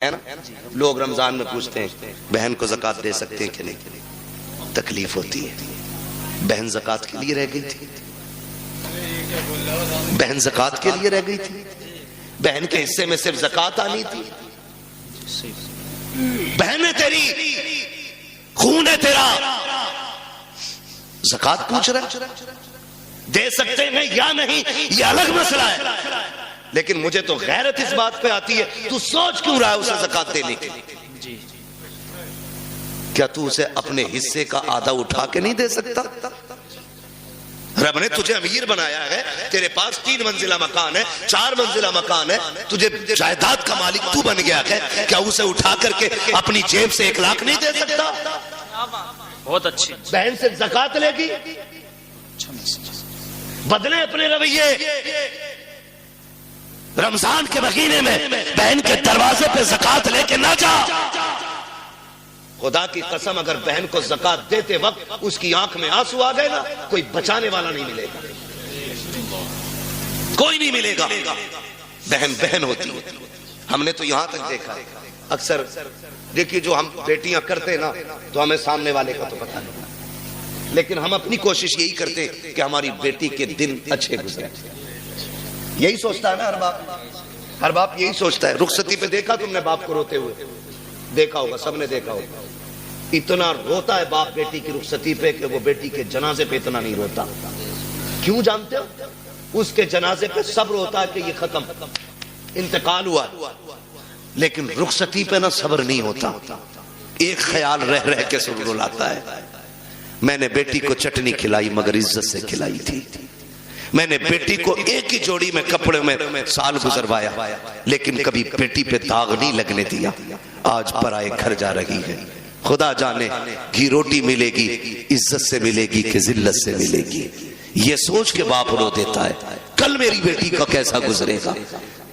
ہے نا. لوگ رمضان میں پوچھتے ہیں بہن کو زکوٰۃ دے سکتے ہیں کہ نہیں. تکلیف ہوتی ہے. بہن زکوٰۃ کے لیے رہ گئی تھی. بہن زکوٰۃ کے لیے رہ گئی تھی. بہن کے حصے میں صرف زکوٰۃ آنی تھی. بہن ہے تیری, خون ہے تیرا, زکوٰۃ پوچھ رہا ہے. دے سکتے ہیں یا نہیں یہ الگ مسئلہ ہے, لیکن مجھے تو غیرت اس بات پہ آتی ہے تو سوچ کیوں رہا ہے اسے زکوٰۃ دینے کے لیے. کیا تو اسے اپنے حصے کا آدھا اٹھا کے نہیں دے سکتا؟ رب نے تجھے امیر بنایا ہے, تیرے پاس 3 منزلہ مکان ہے, 4 منزلہ مکان ہے, تجھے جائیداد کا مالک تو بن گیا ہے, کیا اسے اٹھا کر کے اپنی جیب سے 1 لاکھ نہیں دے سکتا؟ بہت اچھی بہن سے زکوٰۃ لے گی, بدلے اپنے رویے. رمضان کے مہینے میں بہن کے دروازے پہ زکوٰۃ لے کے نہ جا. خدا کی قسم اگر بہن کو زکوٰۃ دیتے وقت اس کی آنکھ میں آنسو آ گئے نا, کوئی بچانے والا نہیں ملے گا, کوئی نہیں ملے گا. بہن بہن ہوتی ہے. ہم نے تو یہاں تک دیکھا, اکثر دیکھیے جو ہم بیٹیاں کرتے نا تو ہمیں سامنے والے کا تو پتہ نہیں, لیکن ہم اپنی کوشش یہی کرتے کہ ہماری بیٹی کے دن اچھے گزرے. یہی سوچتا ہے نا ہر باپ, ہر باپ یہی سوچتا ہے. رخصتی پہ دیکھا تم نے باپ کو روتے ہوئے, دیکھا ہوگا, سب نے دیکھا ہوگا. اتنا روتا ہے باپ بیٹی کی رخصتی پہ کہ وہ بیٹی کے جنازے پہ اتنا نہیں روتا. کیوں جانتے ہو؟ اس کے جنازے پہ صبر ہوتا ہے کہ یہ ختم, انتقال ہوا, لیکن رخصتی پہ نہ صبر نہیں ہوتا. ایک خیال رہ رہ کے سن رلاتا ہے, میں نے بیٹی کو چٹنی کھلائی مگر عزت سے کھلائی تھی. میں نے بیٹی کو ایک ہی جوڑی میں کپڑے میں سال گزروایا, لیکن کبھی بیٹی پہ داغ نہیں لگنے دیا. آج پرائے گھر جا رہی ہے, خدا جانے گھی روٹی ملے گی عزت سے ملے گی کہ ذلت سے ملے گی. یہ سوچ کے باپ رو دیتا ہے کل میری بیٹی کا کیسا گزرے گا.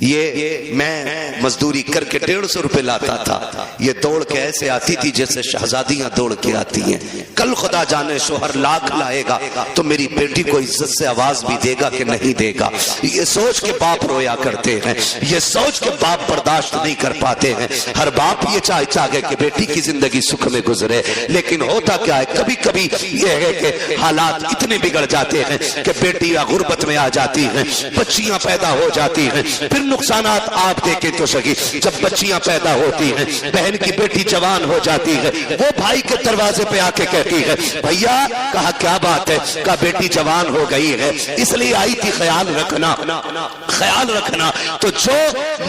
یہ میں مزدوری کر کے 150 روپے لاتا تھا, یہ دوڑ کے ایسے آتی تھی جیسے شہزادیاں دوڑ کے آتی ہیں. کل خدا جانے شوہر لاکھ لائے گا تو میری بیٹی کو عزت سے آواز بھی دے گا کہ نہیں دے گا. یہ سوچ کے باپ رویا کرتے ہیں, یہ سوچ کے باپ برداشت نہیں کر پاتے ہیں. ہر باپ یہ چاہے کہ بیٹی کی زندگی سکھ میں گزرے, لیکن ہوتا کیا ہے کبھی کبھی یہ ہے کہ حالات اتنے بگڑ جاتے ہیں کہ بیٹیاں غربت میں آ جاتی ہیں, بچیاں پیدا ہو جاتی ہیں. پھر نقصانات آپ دیکھیں تو صحیح, جب بچیاں پیدا ہوتی ہیں, بہن کی بیٹی جوان ہو جاتی ہے, وہ بھائی کے دروازے پہ آ کے کہتی ہے بھیا, کہا کیا بات ہے, کہا بیٹی جوان ہو گئی ہے اس لیے آئی تھی, خیال رکھنا خیال رکھنا. تو جو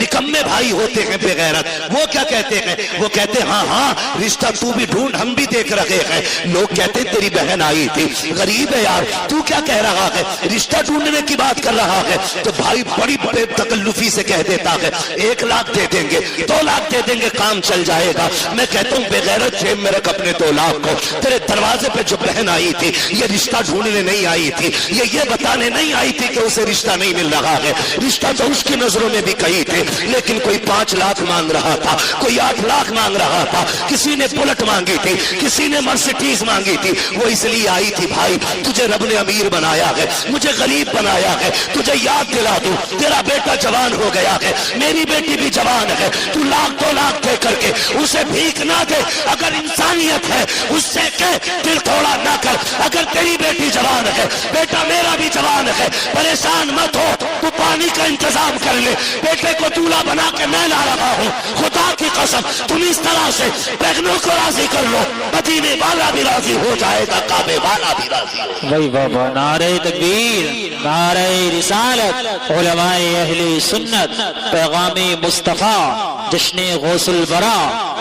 نکمے بھائی ہوتے ہیں بے غیرت, وہ کیا کہتے ہیں, وہ کہتے ہیں ہاں ہاں رشتہ تو بھی ڈھونڈ, ہم بھی دیکھ رہے ہیں. لوگ کہتے ہیں تیری بہن آئی تھی, غریب ہے یار, تو کیا کہہ رہا ہے, رشتہ ڈھونڈنے کی بات کر رہا ہے. تو بھائی بڑی بڑے تکلفی سے کہہ دیتا ہے 1 لاکھ دے دیں گے, 2 لاکھ دے دیں گے, کام چل جائے گا. میں کہتا ہوں بے غیرت جیب میں رکھ اپنے 2 لاکھ کو. تیرے دروازے پہ جو بہن آئی تھی یہ رشتہ ڈھونڈنے نہیں آئی تھی, یہ بتانے نہیں آئی تھی کہ اسے رشتہ نہیں مل رہا ہے. رشتہ تو اس کی نظروں میں بھی کئی تھے, لیکن کوئی 5 لاکھ مانگ رہا تھا, کوئی 8 لاکھ مانگ رہا تھا, کسی نے بلٹ مانگی تھی, کسی نے مرسیڈیز مانگی تھی. وہ اس لیے آئی تھی بھائی تجھے رب نے امیر بنایا ہے, مجھے غریب بنایا ہے, تجھے یاد دلا دوں تیرا بیٹا جوان ہو گیا ہے, میری بیٹی بھی جوان ہے, تو 1 لاکھ دے کر کے اسے بھیک نہ دے. اگر انسانیت ہے اس سے کہہ دل تھوڑا نہ کر. اگر تیری بیٹی جوان ہے, بیٹا میرا بھی جوان ہے, پریشان مت ہو, تو پانی کا انتظام کر لے, بیٹے کو دولہا بنا کے میں لا رہا ہوں. خدا کی قسم تم اس طرح سے بہنوں کو راضی کر لو, مدینے والا بھی راضی ہو جائے گا, کعبے والا بھی راضی ہو جائے گا. وہی بابا, نعرہ تکبیر, نعرہ رسالت, علماء اہل سنت, پیغام مصطفیٰ, جشن غوث البرا,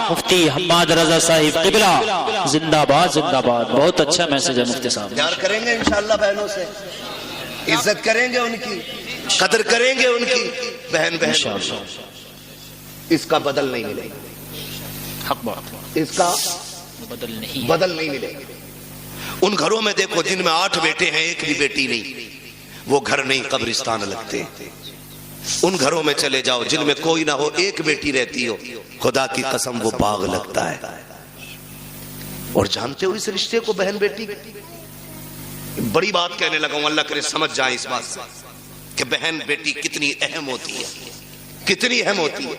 مفتی حماد رضا صاحب قبلہ, زندہ باد زندہ باد. بہت اچھا میسج ہے مفتی صاحب. پیار کریں گے انشاءاللہ بہنوں سے, عزت کریں گے ان کی, قدر کریں گے ان کی. بہن اس کا بدل نہیں ملے گا, حق بات, اس کا بدل نہیں ملے گا. ان گھروں میں دیکھو جن میں 8 بیٹے ہیں 1 بھی بیٹی نہیں, وہ گھر نہیں قبرستان لگتے. ان گھروں میں چلے جاؤ جن میں کوئی نہ ہو, 1 بیٹی رہتی ہو, خدا کی قسم وہ باغ لگتا ہے. اور جانتے ہو اس رشتے کو بہن بیٹی, بڑی بات کہنے لگا ہوں, اللہ کرے سمجھ جائیں اس بات سے کہ بہن بیٹی کتنی اہم ہوتی ہے, کتنی اہم ہوتی ہے.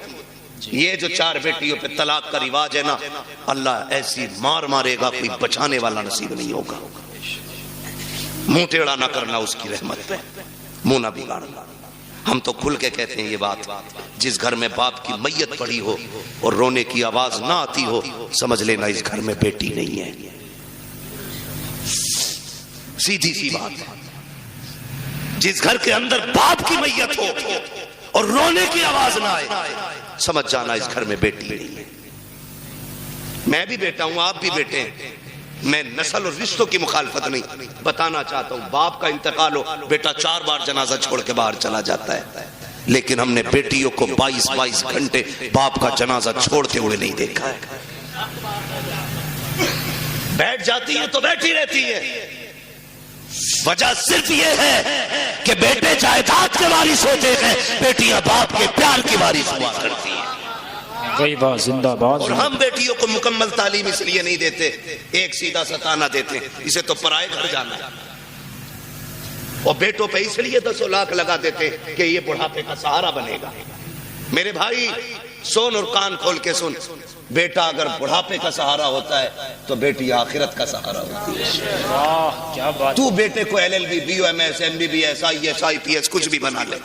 یہ جو 4 بیٹیوں پہ طلاق کا رواج ہے نا، اللہ ایسی مار مارے گا کوئی بچانے والا نصیب نہیں ہوگا۔ منہ ٹیڑھا نہ کرنا اس کی رحمت پہ، منہ نہ بگاڑنا۔ ہم تو کھل کے کہتے ہیں یہ بات، جس گھر میں باپ کی میت پڑی ہو اور رونے کی آواز نہ آتی ہو، سمجھ لینا اس گھر میں بیٹی نہیں ہے۔ سیدھی سی بات ہے۔ جس گھر کے اندر باپ کی میت ہو اور رونے کی آواز نہ آئے، سمجھ جانا اس گھر میں بیٹی نہیں ہے۔ میں بھی بیٹا ہوں، آپ بھی بیٹے ہیں، میں نسل اور رشتوں کی مخالفت نہیں، بتانا چاہتا ہوں باپ کا انتقال ہو، بیٹا 4 بار جنازہ چھوڑ کے باہر چلا جاتا ہے، لیکن ہم نے بیٹیوں کو 22 گھنٹے باپ کا جنازہ چھوڑتے ہوئے نہیں دیکھا ہے۔ بیٹھ جاتی ہے تو بیٹھی رہتی ہے، وجہ صرف یہ ہے کہ بیٹے جائیداد کے وارث ہوتے ہیں، بیٹیاں باپ کے پیار کی وارث ہوا کرتی ہیں۔ زندہ باد۔ اور ہم بیٹیوں کو مکمل تعلیم اس لیے نہیں دیتے، ایک سیدھا سا طعنہ دیتے ہیں، اسے تو پرائے گھر جانا ہے، اور بیٹوں پہ اس لیے 10 لاکھ لگا دیتے کہ یہ بڑھاپے کا سہارا بنے گا۔ میرے بھائی سن اور کان کھول کے سن، بیٹا اگر بڑھاپے کا سہارا ہوتا ہے تو بیٹی آخرت کا سہارا ہوتی ہے۔ تو بیٹے کو LLB BOMS MBBS IAS IPS کچھ بھی بنا لے،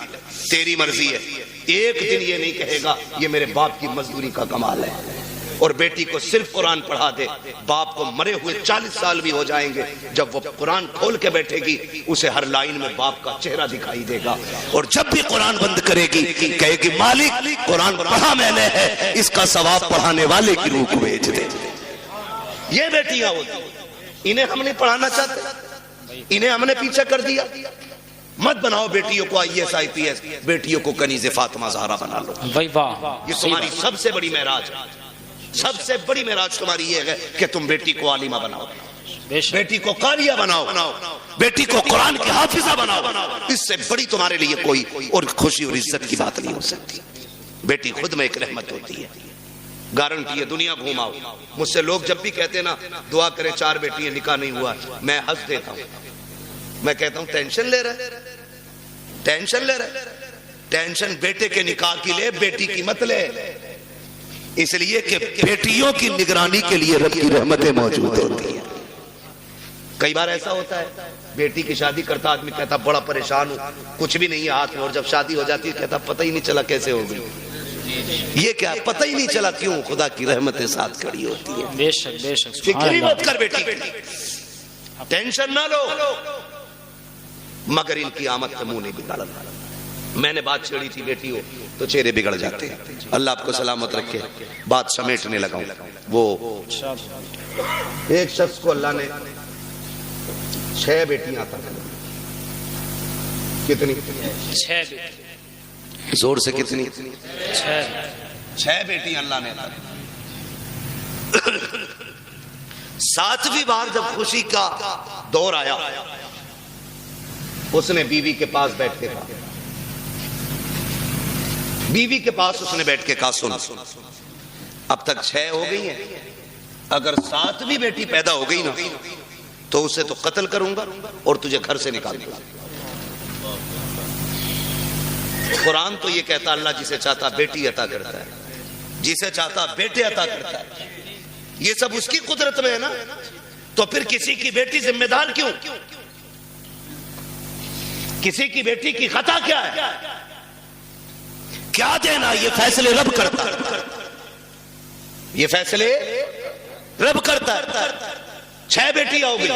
تیری مرضی ہے، ایک دن یہ نہیں کہے گا یہ میرے باپ کی مزدوری کا کمال ہے۔ اور بیٹی کو صرف قرآن پڑھا دے، باپ کو مرے ہوئے 40 سال بھی ہو جائیں گے، جب وہ قرآن کھول کے بیٹھے گی اسے ہر لائن میں باپ کا چہرہ دکھائی دے گا، اور جب بھی قرآن بند کرے گی کہے گی مالک قرآن پڑھا میں نے ہے، اس کا ثواب پڑھانے والے کی روح کو بھیج دے۔ یہ بیٹیاں ہوتی، انہیں ہم نہیں پڑھانا چاہتے، انہیں ہم نے پیچھے کر دیا۔ مت بناؤ بیٹیوں کو IAS IPS، بیٹیوں کو کنیز فاطمہ زہرا بنا لو۔ یہ تمہاری سب سے بڑی معراج ہے، سب سے بڑی معراج تمہاری یہ ہے کہ تم بیٹی کو عالمہ بناؤ، بیٹی کو قاریہ بناؤ، بیٹی کو قرآن کی حافظہ بناؤ۔ اس سے بڑی تمہارے لیے کوئی اور خوشی اور عزت کی بات نہیں ہو سکتی۔ بیٹی خود میں ایک رحمت ہوتی ہے، گارنٹی ہے، دنیا گھوماؤ۔ مجھ سے لوگ جب بھی کہتے ہیں نا دعا کرے 4 بیٹیاں نکاح نہیں ہوا، میں ہنس دیتا ہوں، میں کہتا ہوں ٹینشن لے رہے، ٹینشن لے رہے، ٹینشن بیٹے کے نکاح کی لے، بیٹی کی مت لے، اس لیے کہ بیٹیوں کی نگرانی کے لیے رب کی رحمتیں موجود ہوتی ہیں۔ کئی بار ایسا ہوتا ہے بیٹی کی شادی کرتا آدمی کہتا بڑا پریشان ہوں، کچھ بھی نہیں ہے ہاتھ میں، اور جب شادی ہو جاتی ہے کہتا پتہ ہی نہیں چلا کیسے ہو گئی۔ یہ کیا پتہ ہی نہیں چلا، کیوں؟ خدا کی رحمتیں ساتھ کھڑی ہوتی ہیں۔ بے شک بے شک، فکر ہی مت کر بیٹی، ٹینشن نہ لو، مگر ان کی آمد کا منہ نہیں بگاڑنا۔ میں نے بات چھیڑی تھی بیٹی ہو تو چہرے بگڑ جاتے ہیں، اللہ آپ کو سلامت رکھے۔ بات سمیٹنے لگا ہوں، وہ ایک شخص کو اللہ نے 6 بیٹیاں عطا کر دی۔ کتنی؟ 6 زور سے کتنی؟ 6 بیٹیاں اللہ نے عطا کر دی۔ 7ویں بار جب خوشی کا دور آیا، اس نے بیوی کے پاس بیٹھ کے کہا، بیوی کے پاس اس نے بیٹھ کے کہا سن، اب تک 6 ہو گئی ہیں، اگر 7ویں بیٹی پیدا ہو گئی نا تو اسے تو قتل کروں گا اور تجھے گھر سے نکال دوں گا۔ قرآن تو یہ کہتا اللہ جسے چاہتا بیٹی عطا کرتا ہے، جسے چاہتا بیٹے عطا کرتا ہے، یہ سب اس کی قدرت میں ہے نا، تو پھر کسی کی بیٹی ذمہ دار کیوں؟ کسی کی بیٹی کی خطا کیا ہے؟ کیا دینا؟ یہ فیصلے رب کرتا ہے، یہ فیصلے رب کرتا ہے۔ 6 بیٹیاں ہو گئی،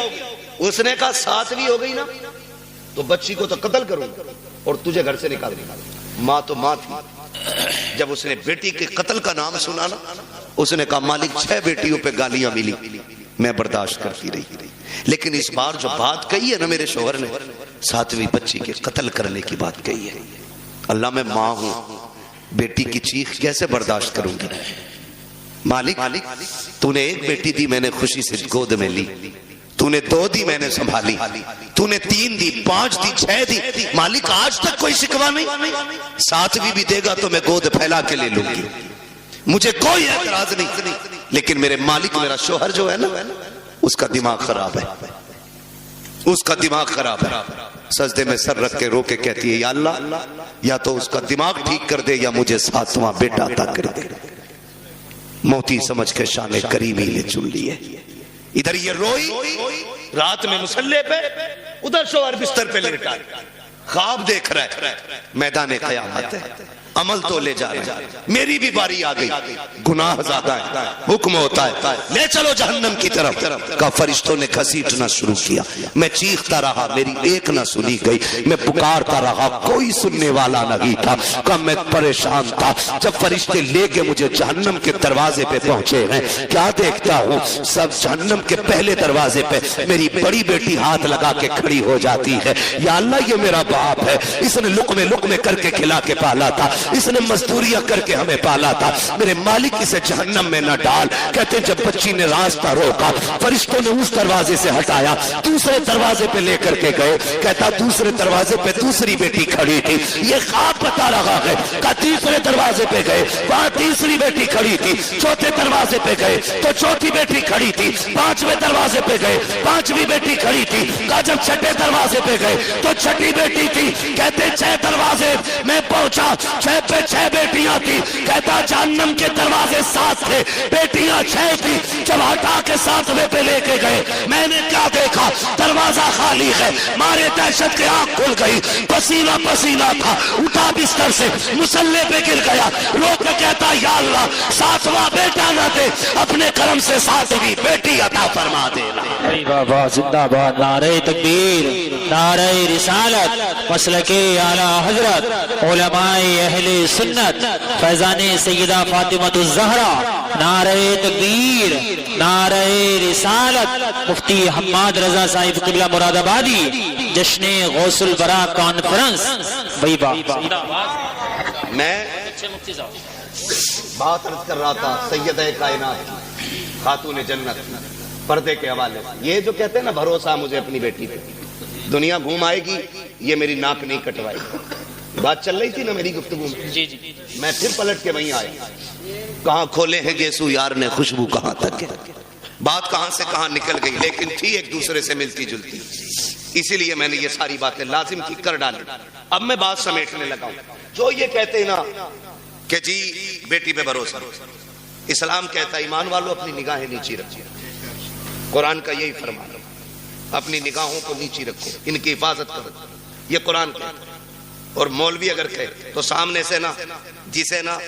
اس نے کہا 7ویں ہو گئی نا تو بچی کو تو قتل کروں اور تجھے گھر سے نکال دوں۔ ماں تو ماں تھی، جب اس نے بیٹی کے قتل کا نام سنا نا اس نے کہا مالک 6 بیٹیوں پہ گالیاں ملی، میں برداشت کرتی رہی، لیکن اس بار جو بات کہی ہے نا میرے شوہر نے 7ویں بچی کے قتل کرنے کی بات کہی ہے، اللہ میں ماں ہوں، بیٹی کی چیخ کیسے برداشت کروں گی؟ مالک تو نے 1 بیٹی دی، میں نے خوشی سے گود میں لی، تو نے 2 دی، میں نے سنبھالی، تو نے 3 دی، 5 دی، 6 دی، مالک آج تک کوئی شکوہ نہیں، 7ویں بھی دے گا تو میں گود پھیلا کے لے لوں گی، مجھے کوئی اعتراض نہیں، لیکن میرے مالک میرا شوہر جو ہے نا اس کا دماغ خراب ہے، اس کا دماغ خراب ہے۔ سجدے میں سر رکھ کے رو کے کہتی ہے یا اللہ یا تو اس کا دماغ ٹھیک کر دے یا مجھے 7واں بیٹا عطا کر دے. موتی سمجھ کے شان کریمی نے چن لی ہے. ادھر یہ روئی رات میں مصلے پہ، ادھر شوہر بستر پہ لیٹا خواب دیکھ رہا ہے. میدان قیامت ہے، عمل تو لے جا رہا ہے. میری بھی باری آ گئی، گناہ زیادہ ہے، حکم ہوتا ہے لے چلو جہنم کی طرف. کا فرشتوں نے گھسیٹنا شروع کیا. میں چیختا رہا، میری ایک نہ سنی گئی. میں پکارتا رہا، کوئی سننے والا نہیں تھا. کہ میں پریشان تھا. جب فرشتے لے کے مجھے جہنم کے دروازے پہ پہنچے ہیں، کیا دیکھتا ہوں سب جہنم کے پہلے دروازے پہ میری بڑی بیٹی ہاتھ لگا کے کھڑی ہو جاتی ہے. یا اللہ یہ میرا باپ ہے، اس نے لقمے لقمے کر کے کھلا کے پالا تھا، اس نے مزدوریاں کر کے ہمیں پالا تھا. میرے مالک اسے جہنم میں نہ ڈال. کہتے جب بچی نے راستہ روکا، فرشتوں نے اس دروازے سے ہٹایا، دوسرے دروازے پہ لے کر کے گئے. کہتا دوسرے دروازے پہ دوسری بیٹی کھڑی تھی. یہ خواب بتا رہا ہے کہ تیسرے دروازے پہ گئے، وہاں تیسری بیٹی کھڑی تھی. چوتھے دروازے پہ گئے تو چوتھی بیٹی کھڑی تھی. پانچویں دروازے پہ گئے، پانچویں بیٹی کھڑی تھی. کہا جب چھٹے دروازے پہ گئے تو چھٹی بیٹی تھی. کہتے 6 دروازے میں پہنچا، 6 پہ 6 بیٹیاں تھی. کہتا جہنم کے دروازے 7 تھے، بیٹیاں 6 تھی. جب ہٹا کے 7ویں پہ لے کے گئے، میں نے کیا دیکھا؟ دروازہ خالی ہے. مارے دہشت کے آنکھ کھل گئی، پسینہ پسینہ تھا. اٹھا بستر سے مصلے پہ گر گیا، رو کے کہتا یا اللہ 7واں بیٹا نہ دے، اپنے کرم سے 7ویں بیٹی عطا فرما دے. بابا زندہ باد. نعرہ تکبیر، نعرہ رسالت، مسلک اعلی حضرت علماء اہل سنت فیضان سیدہ فاطمہ الزہرا. نعرہ تکبیر، نعرہ رسالت. مفتی حماد رضا صاحب قبلہ مراد آبادی. جشن غوث البرا کانفرنس. میں بات عرض کر رہا تھا سیدہ کائنات خاتون جنت پردے کے حوالے سے. یہ جو کہتے ہیں نا بھروسہ مجھے اپنی بیٹی پہ، دنیا گھوم آئے گی یہ میری ناک نہیں کٹوائے گی. بات چل رہی تھی نا میری گفتگو میں، میں پھر پلٹ کے وہیں آیا. کہاں کھولے ہیں گیسو یار نے خوشبو کہاں تک ہے. بات کہاں سے کہاں نکل گئی، لیکن تھی ایک دوسرے سے ملتی جلتی. اسی لیے میں نے یہ ساری باتیں لازم کی کر ڈالی. اب میں بات سمیٹنے لگا ہوں. جو یہ کہتے ہیں نا کہ جی بیٹی پہ بھروسہ، اسلام کہتا ہے ایمان والوں اپنی نگاہیں نیچی رکھو. قرآن کا یہی فرمان ہے، اپنی نگاہوں کو نیچی رکھو، ان کی حفاظت کرو. یہ قرآن کہتا ہے. اور مولوی اگر کہے تو سامنے سے نا جسے نا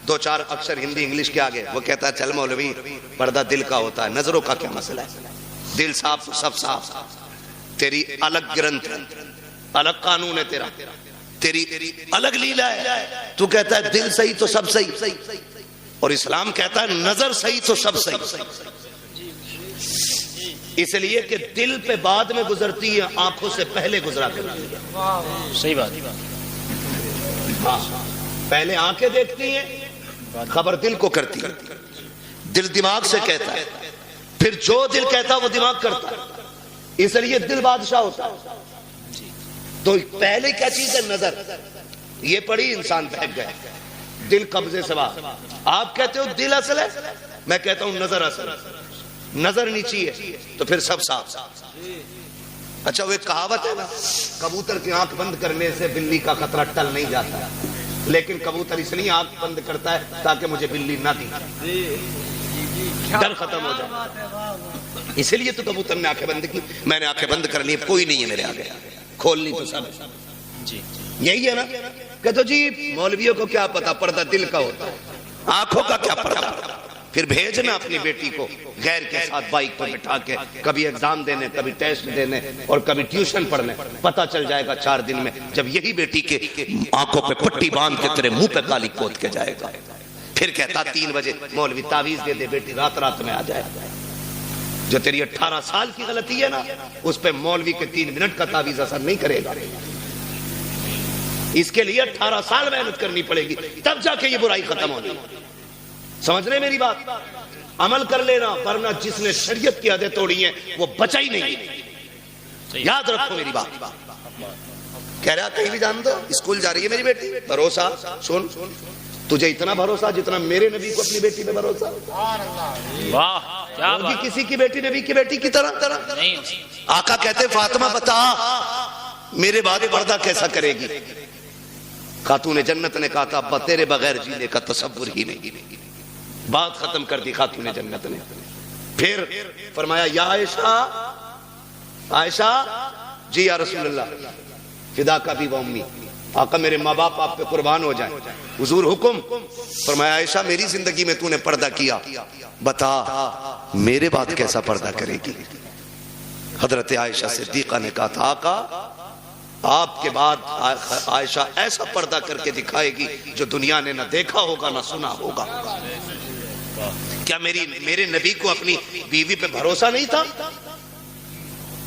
2-4 اکثر ہندی انگلش کے آگے وہ کہتا ہے چل مولوی پردہ دل کا ہوتا ہے، نظروں کا کیا مسئلہ ہے؟ دل صاف تو سب صاف. تیری الگ گرنتھ ہے، الگ قانون ہے، تیری الگ لیلا ہے. تو کہتا ہے دل صحیح تو سب صحیح، اور اسلام کہتا ہے نظر صحیح تو سب صحیح. اس لیے کہ دل پہ بعد میں گزرتی ہے، آنکھوں سے پہلے گزرا کرتی ہے. صحیح بات. ہاں پہلے آنکھیں دیکھتی ہیں، خبر دل کو کرتی ہے. دل دماغ سے کہتا ہے، پھر جو دل کہتا ہے وہ دماغ کرتا ہے. اس لیے دل بادشاہ ہوتا ہے. تو پہلے کیا چیز ہے؟ نظر. یہ پڑھی انسان بہک گئے. دل قبضے سے باہر. آپ کہتے ہو دل اصل ہے، میں کہتا ہوں نظر اصل ہے. نظر نیچی ہے تو پھر سب صاف. اچھا وہ ایک کہاوت ہے نا، کبوتر کی آنکھ بند کرنے سے بلی کا خطرہ ٹل نہیں جاتا، لیکن کبوتر اس لیے آنکھ بند کرتا ہے تاکہ مجھے بلی نہ دکھے، ڈر ختم ہو جائے. اسی لیے تو کبوتر نے آنکھیں بند کی. میں نے آنکھیں بند کر لی، کوئی نہیں ہے میرے آگے، کھولنی تو سب. یہی ہے نا کہ تو جی مولویوں کو کیا پتا پردہ دل کا ہوتا ہے، آنکھوں کا کیا پردہ. پھر بھیجنا اپنی بیٹی کو غیر کے ساتھ بائک پر بٹھا کے، کبھی ایگزام دینے، کبھی ٹیسٹ دینے، اور کبھی ٹیوشن پڑھنے. پتہ چل جائے گا 4 دن میں جب یہی بیٹی کے آنکھوں پہ پٹی باندھ کے تیرے منہ پہ کالی پوت کے جائے گا. پھر کہتا 3 بجے مولوی تعویذ دے دے، بیٹی رات میں آ جائے. جو تیری 18 سال کی غلطی ہے نا، اس پہ مولوی کے 3 منٹ کا تعویذ اثر نہیں کرے گا. اس کے لیے 18 سال محنت کرنی پڑے گی، تب جا کے یہ برائی ختم ہونی. سمجھ رہے میری بات؟ عمل کر لینا، ورنہ جس نے شریعت کی حدیں توڑی ہیں وہ بچا ہی نہیں. یاد رکھو میری بات. کہہ رہا کہیں بھی جان دو، اسکول جا رہی ہے میری بیٹی، بھروسہ. سن، تجھے اتنا بھروسہ جتنا میرے نبی کو اپنی بیٹی پہ بھروسہ. واہ، کسی کی بیٹی نبی کی بیٹی کی طرح. آقا کہتے فاطمہ بتا میرے بعد پردہ کیسا کرے گی؟ خاتون جنت نے کہا تھا ابا تیرے بغیر جینے کا تصور ہی نہیں. بات ختم کر دی خاتون جنت نے. پھر فرمایا یا عائشہ، عائشہ جی یا رسول اللہ، فدا کا بھی و امی، آقا میرے ماں باپ آپ پہ قربان ہو جائیں، حضور حکم. فرمایا عائشہ میری زندگی میں تو نے پردہ کیا، بتا میرے بعد کیسا پردہ کرے گی؟ حضرت عائشہ صدیقہ نے کہا تھا آقا آپ کے بعد عائشہ ایسا پردہ کر کے دکھائے گی جو دنیا نے نہ دیکھا ہوگا نہ سنا ہوگا. کیا میرے نبی کو اپنی بیوی پہ بھروسہ نہیں تھا؟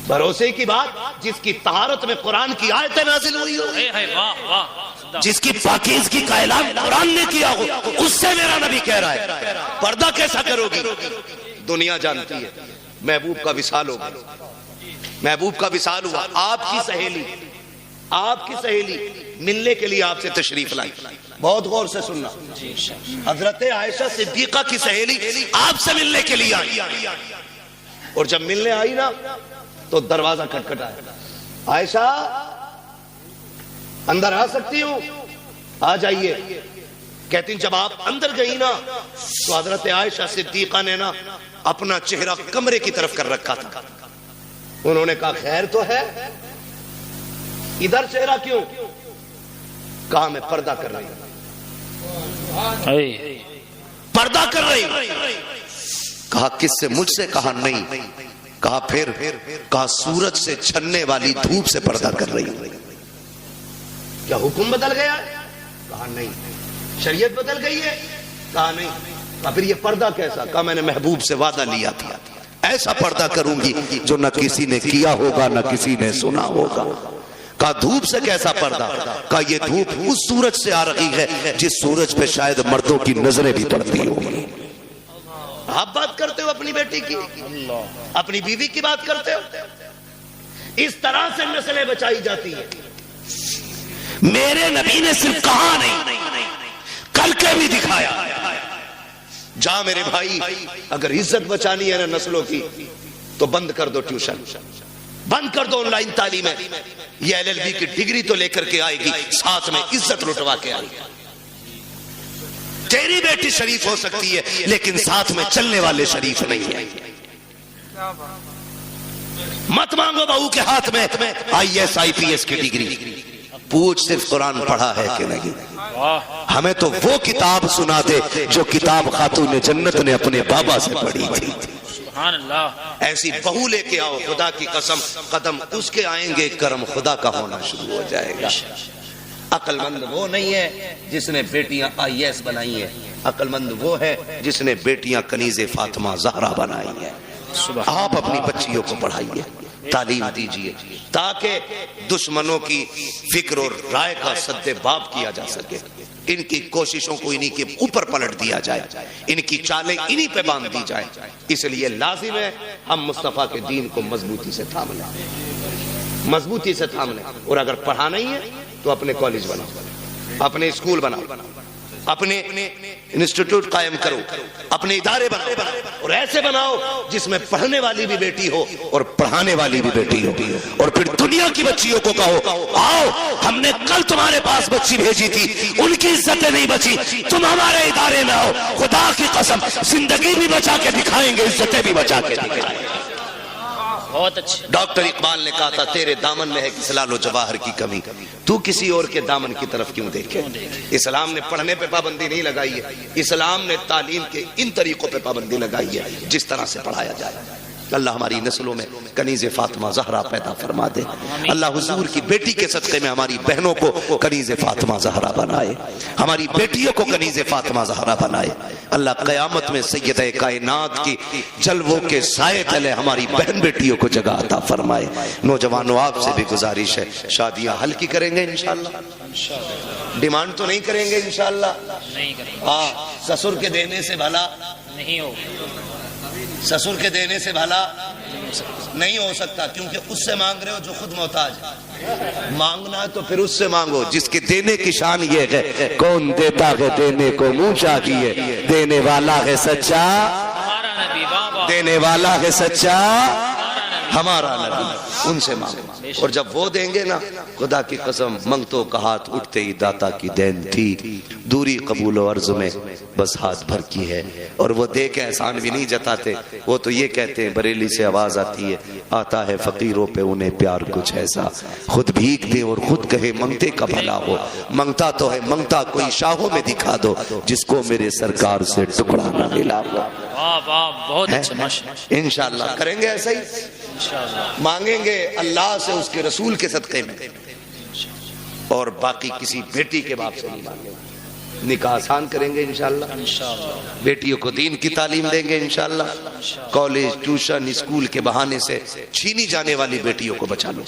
بھروسے کی بات جس کی طہارت میں قرآن کی آیتیں نازل ہوئی ہو، جس کی پاکیزگی کا اعلان قرآن نے کیا ہو، اس سے میرا نبی کہہ رہا ہے پردہ کیسا کرو گی؟ دنیا جانتی ہے محبوب کا وصال ہوگا. محبوب کا وصال ہوا، آپ کی سہیلی ملنے کے لیے آپ سے تشریف لائی. بہت غور سے سننا، حضرت عائشہ صدیقہ کی سہیلی آپ سے ملنے کے لیے آئی، اور جب ملنے آئی نا تو دروازہ کھٹکھٹایا. عائشہ اندر آ سکتی ہوں؟ آ جائیے. کہتی ہیں جب آپ اندر گئی نا تو حضرت عائشہ صدیقہ نے نا اپنا چہرہ کمرے کی طرف کر رکھا تھا. انہوں نے کہا خیر تو ہے، ادھر چہرہ کیوں؟ کہا میں پردہ کر رہی ہوں، پردہ کر رہی ہوں. کہا کس سے؟ مجھ سے. کہا نہیں. کہا پھر؟ کہا سورج سے چھننے والی دھوپ سے پردہ کر رہی ہوں. کیا حکم بدل گیا؟ کہا نہیں. شریعت بدل گئی ہے؟ کہا نہیں. کہا پھر یہ پردہ کیسا؟ کہا میں نے محبوب سے وعدہ لیا تھا ایسا پردہ کروں گی جو نہ کسی نے کیا ہوگا نہ کسی نے سنا ہوگا. کہا دھوپ سے کیسا پردہ؟ کہا یہ دھوپ اس سورج سے آ رہی ہے جس سورج پہ شاید مردوں کی نظریں بھی پڑتی ہوں گی. آپ بات کرتے ہو اپنی بیٹی کی، اپنی بیوی کی بات کرتے ہو. اس طرح سے نسلیں بچائی جاتی ہیں. میرے نبی نے صرف کہا نہیں کر کے بھی دکھایا. جا میرے بھائی، اگر عزت بچانی ہے نا نسلوں کی تو بند کر دو ٹیوشن، بند کر دو آن لائن تعلیم. یہ LLB کی ڈگری تو لے کر کے آئے گی، ساتھ میں عزت لٹوا کے آئے گی. تیری بیٹی شریف ہو سکتی ہے لیکن ساتھ میں چلنے والے شریف نہیں ہے. مت مانگو بہو کے ہاتھ میں IAS IPS کی ڈگری، پوچھ صرف قرآن پڑھا ہے کہ نہیں. ہمیں تو وہ کتاب سنا دے جو کتاب خاتون جنت نے اپنے بابا سے پڑھی تھی. ایسی بہو لے کے آؤ، خدا کی قسم قدم اس کے آئیں گے کرم خدا کا ہونا شروع ہو جائے گا. عقل مند وہ نہیں ہے جس نے بیٹیاں IAS بنائی ہیں، عقل مند وہ ہے جس نے بیٹیاں کنیز فاطمہ زہرا بنائی ہیں. آپ اپنی بچیوں کو پڑھائیے، تعلیم دیجیے تاکہ دشمنوں کی فکر اور رائے کا سد باب کیا جا سکے. ان کی کوششوں کو انہی کے اوپر پلٹ دیا جائے، ان کی چالیں انہی پہ باندھ دی جائیں. اس لیے لازم ہے ہم مصطفیٰ کے دین کو مضبوطی سے تھام لیں، مضبوطی سے تھام لیں. اور اگر پڑھانا ہی ہے تو اپنے کالج بناؤ، اپنے اسکول بناؤ، اپنے انسٹیٹیوٹ قائم کرو، اپنے ادارے بناؤ، اور ایسے بناؤ جس میں پڑھنے والی بھی بیٹی ہو اور پڑھانے والی بھی بیٹی ہو. اور پھر دنیا کی بچیوں کو کہو آؤ ہم نے کل تمہارے پاس بچی بھیجی تھی، ان کی عزتیں نہیں بچی، تم ہمارے ادارے میں آؤ، خدا کی قسم زندگی بھی بچا کے دکھائیں گے، عزتیں بھی بچا کے دکھائیں گے. بہت اچھا. ڈاکٹر اقبال نے کہا تھا تیرے دامن میں ہے کسلال و جواہر کی کمی، تو کسی اور کے دامن کی طرف کیوں دیکھے. اسلام نے پڑھنے پہ پابندی نہیں لگائی ہے، اسلام نے تعلیم کے ان طریقوں پہ پابندی لگائی ہے جس طرح سے پڑھایا جائے. اللہ ہماری نسلوں میں کنیز فاطمہ زہرا پیدا فرما دے. اللہ حضور کی بیٹی کے صدقے میں ہماری بہنوں کو کنیز فاطمہ زہرا بنائے، ہماری بیٹیوں کو کنیز فاطمہ زہرا بنائے. اللہ قیامت میں سیدہ کائنات کی جلووں کے سائے تلے ہماری بہن بیٹیوں کو جگہ عطا فرمائے. نوجوانوں آپ سے بھی گزارش ہے شادیاں ہلکی کریں گے انشاءاللہ، ڈیمانڈ تو نہیں کریں گے انشاءاللہ. ہاں سسر کے دینے سے بھلا نہیں ہو، سسر کے دینے سے بھلا نہیں ہو سکتا، کیونکہ اس سے مانگ رہے ہو جو خود محتاج ہے. مانگنا تو پھر اس سے مانگو جس کے دینے کی شان یہ ہے کون دیتا ہے دینے کو منہ چاہیے، دینے والا ہے سچا، دینے والا ہے سچا. ہمارا نبی، ان سے مانگو، اور جب وہ دیں گے نا، خدا کی قسم منگتوں کا ہاتھ اٹھتے ہی داتا کی دین تھی، دوری قبول و عرض میں بس ہاتھ بھر کی ہے۔ اور وہ دے کے احسان بھی نہیں جتاتے، وہ تو یہ کہتے ہیں، بریلی سے آواز آتی ہے، آتا ہے فقیروں پہ انہیں پیار کچھ ایسا، خود بھیک دے اور خود کہے منگتے کا بھلا ہو، منگتا تو ہے منگتا کوئی شاہوں میں دکھا دو، جس کو میرے سرکار سے ٹکڑا نہ ملا ہو۔ واہ واہ، بہت اچھا، ماشاءاللہ، انشاءاللہ کریں گے ایسا ہی، مانگیں گے اللہ سے اس کے رسول کے صدقے میں، اور باقی کسی بیٹی کے باپ سے نہیں مانگیں گے۔ نکاح آسان کریں گے انشاءاللہ، بیٹیوں کو دین کی تعلیم دیں گے انشاءاللہ، کالج ٹیوشن اسکول کے بہانے سے چھینی جانے والی بیٹیوں کو بچا لو۔